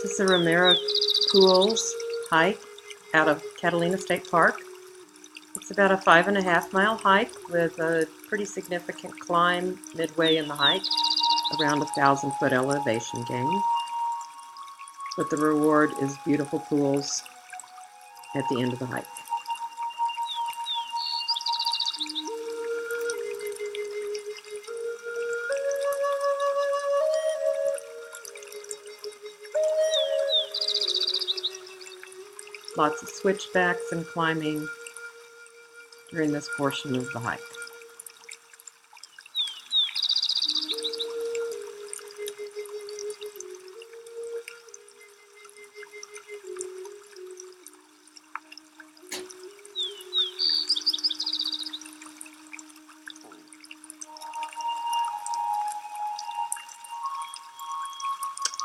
This is the Romero Pools hike out of Catalina State Park. It's about a 5.5-mile hike with a pretty significant climb midway in the hike, around 1,000-foot elevation gain. But the reward is beautiful pools at the end of the hike. Lots of switchbacks and climbing during this portion of the hike.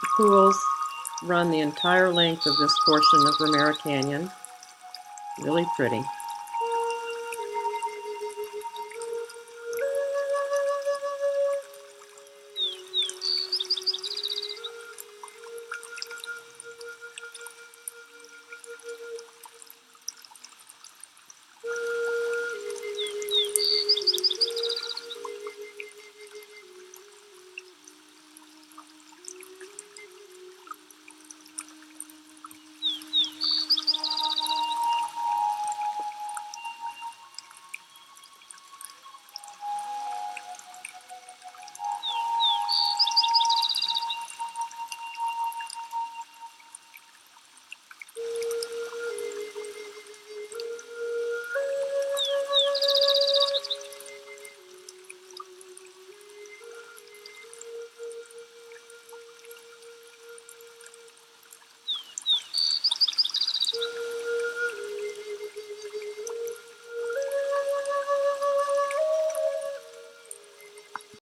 The pools run the entire length of this portion of Romero Canyon. Really pretty.